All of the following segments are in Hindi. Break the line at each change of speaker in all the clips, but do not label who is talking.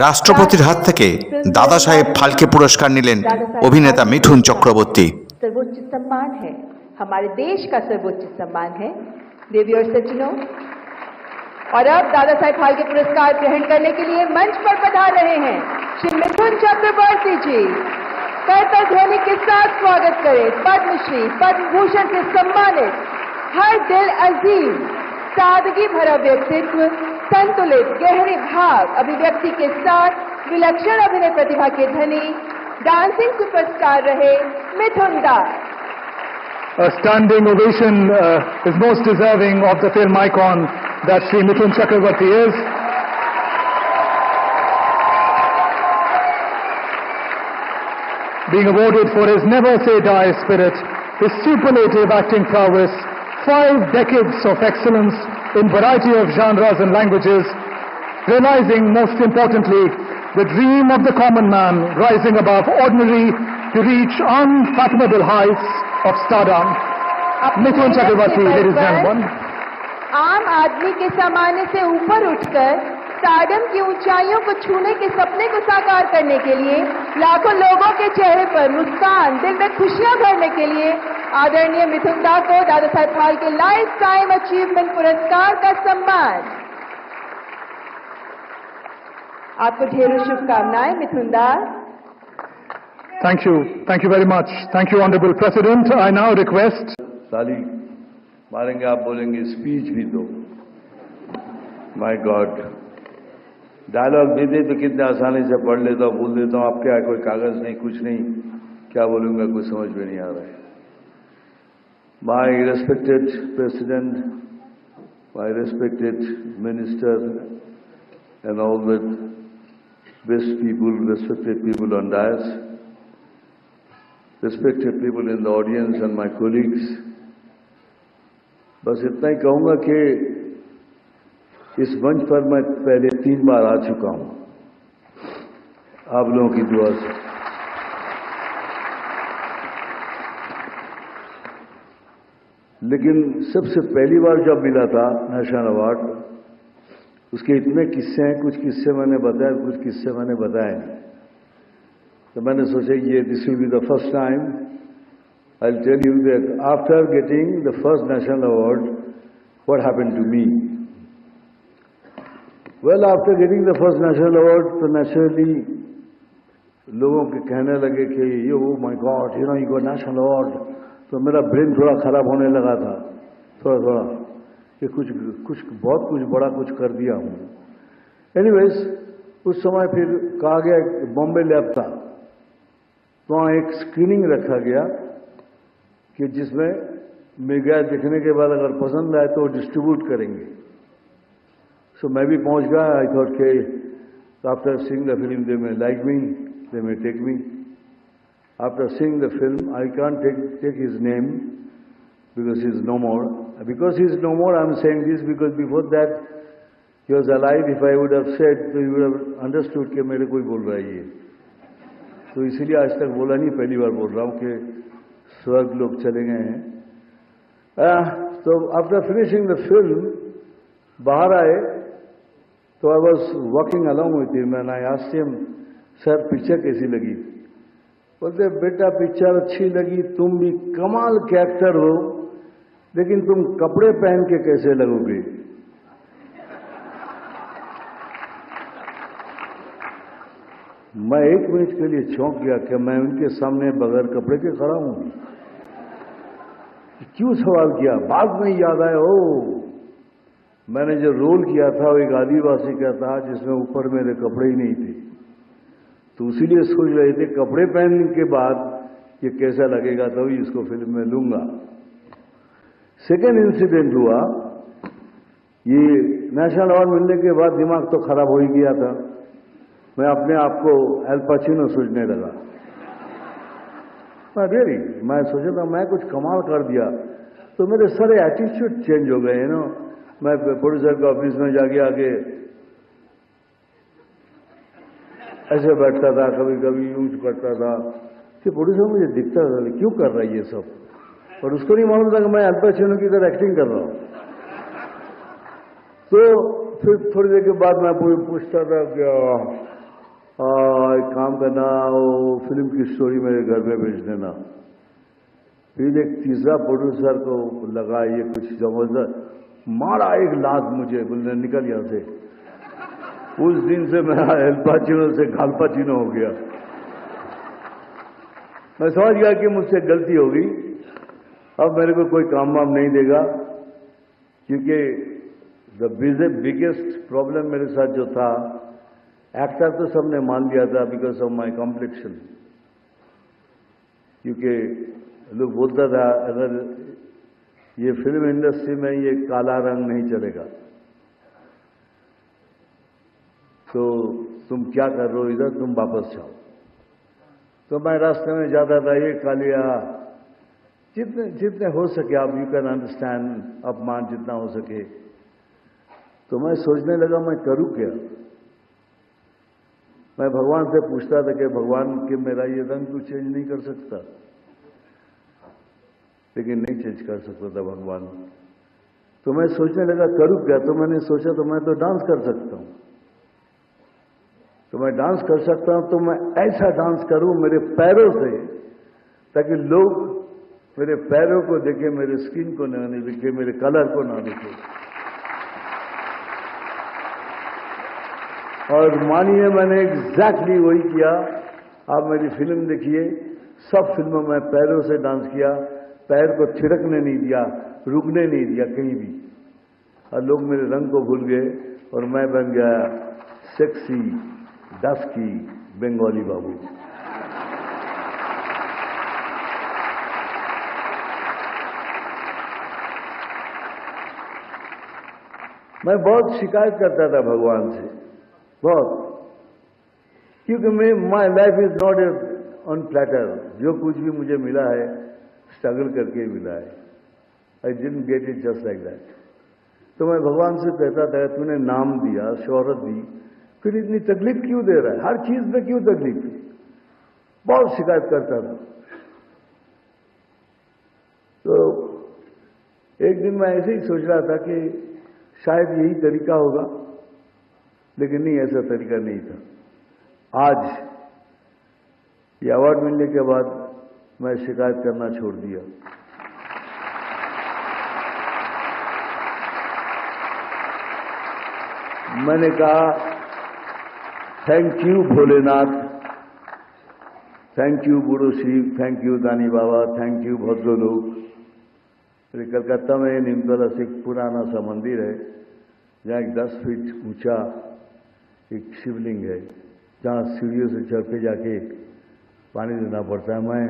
রাষ্ট্রপতির হাত থেকে দাদা সাহেব ফালকে পুরস্কার নিলেন অভিনেতা মিঠুন চক্রবর্তী।
सर्वोच्च सम्मान है, हमारे देश का सर्वोच्च सम्मान है। देवी और सज्जनों, और अब दादा साहेब फाल्के पुरस्कार ग्रहण करने के लिए मंच पर पधार रहे हैं श्री मिथुन चक्रवर्ती जी। करताल ध्वनि के साथ स्वागत करें पद्मश्री पद्म भूषण से सम्मानित हर दिल अजीम, सादगी भरा व्यक्तित्व, संतुलित गहरे भाव अभिव्यक्ति के साथ विलक्षण अभिनय प्रतिभा के धनी, डांसिंग सुपरस्टार रहे मिथुन दा।
A standing ovation is most deserving of the film icon that Shri Mithun Chakravarti is. Being awarded for his never-say-die spirit, his superlative acting prowess, 5 decades of excellence in variety of genres and languages, realizing most importantly the dream of the common man rising above ordinary to reach unfathomable heights of stardom. Mithun Chakravarti, ladies and gentlemen.
आम आदमी के सामान्य से ऊपर उठकर स्टारडम की ऊंचाइयों को छूने के सपने को साकार करने के लिए लाखों लोगों के चेहरे पर मुस्कान, दिल में खुशियां भरने के लिए आदरणीय मिथुन दा को Dada Saheb Phalke life time achievement पुरस्कार का सम्मान। आपको ढेरों शुभकामनाएं मिथुन दा।
Thank you very much. Thank you, Honorable President. I now request.
ताली मारेंगे, आप बोलेंगे स्पीच भी दो। माय गॉड, डायलॉग भी दे तो कितने आसानी से पढ़ लेता हूँ, भूल देता हूँ। आप क्या, कोई कागज नहीं, कुछ नहीं, क्या बोलूँगा कुछ समझ में नहीं आ रहा है। My respected president, my respected minister and all the best people, respected people on dais, respected people in the audience and my colleagues, बस इतना ही कहूँगा कि इस मंच पर मैं पहले 3 बार आ चुका हूँ आप लोगों की दुआ से। लेकिन सबसे पहली बार जब मिला था नेशनल अवार्ड, उसके इतने किस्से हैं, कुछ किस्से मैंने बताए, कुछ किस्से मैंने बताए नहीं। तो मैंने सोचा ये this will be the first time I will tell you that after getting the first national award what happened to me. Well, after getting the first national award तो नेचुरली लोगों के कहने लगे कि yo my god, you know you got national award. तो मेरा ब्रेन थोड़ा खराब होने लगा था, थोड़ा कि कुछ बहुत कुछ बड़ा कुछ कर दिया हूँ। एनीवेज, उस समय फिर कहा गया बॉम्बे लैब था, तो वहाँ एक स्क्रीनिंग रखा गया कि जिसमें मैं गया, देखने के बाद अगर पसंद आए तो डिस्ट्रीब्यूट करेंगे। सो मैं भी पहुँच गया। आई थॉट के after seeing the film they may like me, they may take me. After seeing the film I can't take his name because he is no more. Because he is no more, I am saying this because before that he was alive. If I would have said, so you would have understood कि मेरे कोई बोल रहा है ये। तो इसीलिए आज तक बोला नहीं, पहली बार बोल रहा हूँ कि स्वर्ग लोग चले गए हैं। तो आफ्टर फिनिशिंग द फिल्म बाहर आए तो I was walking along with him and I asked him, sir picture कैसी लगी? बोलते बेटा पिक्चर अच्छी लगी, तुम भी कमाल के एक्टर हो, लेकिन तुम कपड़े पहन के कैसे लगोगे? मैं 1 मिनट के लिए चौंक गया कि मैं उनके सामने बगैर कपड़े के खड़ा हूं। क्यों सवाल किया? बाद में याद आया, ओ मैंने जो रोल किया था वो एक आदिवासी का था जिसमें ऊपर मेरे कपड़े ही नहीं थे, तो इसीलिए सोच रहे थे कपड़े पहनने के बाद ये कैसा लगेगा, तभी इसको फिल्म में लूंगा। सेकेंड इंसिडेंट हुआ, ये नेशनल अवार्ड मिलने के बाद दिमाग तो खराब हो ही गया था। मैं अपने आप को एल पचिनो सोचने लगा। मैं सोचा था मैं कुछ कमाल कर दिया, तो मेरे सारे एटीट्यूड चेंज हो गए ना। मैं प्रोड्यूसर के ऑफिस में जाके आगे ऐसे बैठता था, कभी कभी यूज करता था कि प्रोड्यूसर मुझे दिखता था क्यों कर रहा है ये सब, और उसको नहीं मालूम था कि मैं अल पचिनो की तरह एक्टिंग कर रहा हूँ। तो फिर थोड़ी देर के बाद मैं पूछता था कि एक काम करना, वो फिल्म की स्टोरी मेरे घर में भेज देना। फिर एक तीसरा प्रोड्यूसर को लगा ये कुछ जबरदस्त, मारा एक लात मुझे, बोलने निकल यहाँ से। उस दिन से मेरा एल पाचिनो से गाल पाचिनो हो गया। मैं समझ गया कि मुझसे गलती होगी, अब मेरे को कोई काम वाम नहीं देगा, क्योंकि द बिगेस्ट प्रॉब्लम मेरे साथ जो था, एक्टर तो सबने मान लिया था बिकॉज ऑफ माई कॉम्प्लेक्शन, क्योंकि लोग बोलता था अगर ये फिल्म इंडस्ट्री में ये काला रंग नहीं चलेगा तो तुम क्या कर रहे हो इधर, तुम वापस जाओ। तो मैं रास्ते में जाता था, ये कालिया, जितने हो सके आप, यू कैन अंडरस्टैंड, अपमान जितना हो सके। तो मैं सोचने लगा मैं करूं क्या। मैं भगवान से पूछता था कि भगवान कि मेरा ये रंग तू चेंज नहीं कर सकता, लेकिन नहीं चेंज कर सकता था भगवान। तो मैं सोचने लगा करूं क्या। तो मैंने सोचा तो मैं तो डांस कर सकता हूं, तो मैं डांस कर सकता हूं, तो मैं ऐसा डांस करूं मेरे पैरों से, ताकि लोग मेरे पैरों को देखे, मेरे स्किन को ना देखे, मेरे कलर को ना देखे। और मानिए मैंने एग्जैक्टली वही किया। आप मेरी फिल्म देखिए, सब फिल्मों में पैरों से डांस किया, पैर को थिरकने नहीं दिया, रुकने नहीं दिया कहीं भी। और लोग मेरे रंग को भूल गए और मैं बन गया सेक्सी डस्की बंगाली बाबू। मैं बहुत शिकायत करता था भगवान से, बहुत, क्योंकि my life is not on platter. जो कुछ भी मुझे मिला है स्ट्रगल करके मिला है। I didn't get it just like that. तो मैं भगवान से कहता था तूने नाम दिया, शोहरत दी, फिर इतनी तकलीफ क्यों दे रहा है, हर चीज में क्यों तकलीफ। बहुत शिकायत करता था। तो एक दिन मैं ऐसे ही सोच रहा था कि शायद यही तरीका होगा, लेकिन नहीं, ऐसा तरीका नहीं था। आज ये अवार्ड मिलने के बाद मैं शिकायत करना छोड़ दिया। मैंने कहा thank you Bholenath, thank you बूढ़ो शिव, थैंक यू दानी बाबा, थैंक यू भद्रो लोग। कलकत्ता में नीमतला से एक पुराना सा मंदिर है, जहाँ एक 10 फीट ऊंचा एक शिवलिंग है, जहाँ सीढ़ियों से चढ़ के जाके पानी देना पड़ता है। मैं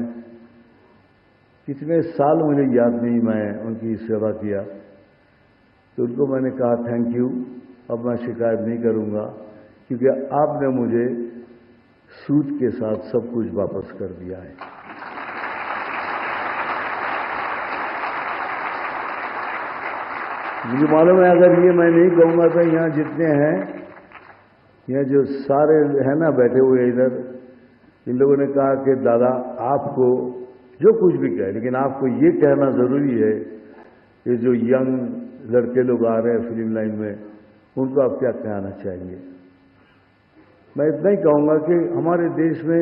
कितने साल मुझे याद नहीं, मैं उनकी सेवा किया। तो उनको मैंने कहा थैंक यू, अब मैं शिकायत नहीं करूंगा, क्योंकि आपने मुझे सूद के साथ सब कुछ वापस कर दिया है। मुझे मालूम है अगर ये मैं नहीं कहूंगा तो यहाँ जितने हैं, यहाँ जो सारे हैं ना बैठे हुए इधर, इन लोगों ने कहा कि दादा आपको जो कुछ भी कहे, लेकिन आपको ये कहना जरूरी है कि जो यंग लड़के लोग आ रहे हैं फिल्म लाइन में, उनको आप क्या कहना चाहेंगे। मैं इतना ही कहूंगा कि हमारे देश में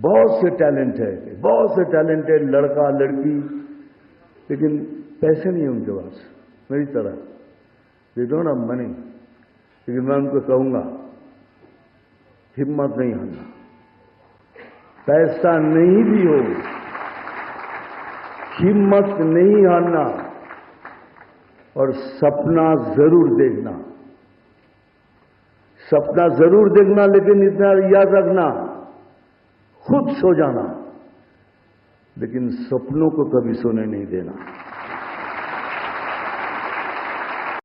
बहुत से टैलेंट है, बहुत से टैलेंटेड लड़का लड़की, लेकिन पैसे नहीं है उनके पास, मेरी तरह दे डोंट हैव मनी। लेकिन मैं उनको कहूंगा हिम्मत नहीं हारना, पैसा नहीं भी हो हिम्मत नहीं हारना, और सपना जरूर देखना, सपना जरूर देखना, लेकिन इतना याद रखना खुद सो जाना, लेकिन सपनों को कभी सोने नहीं देना।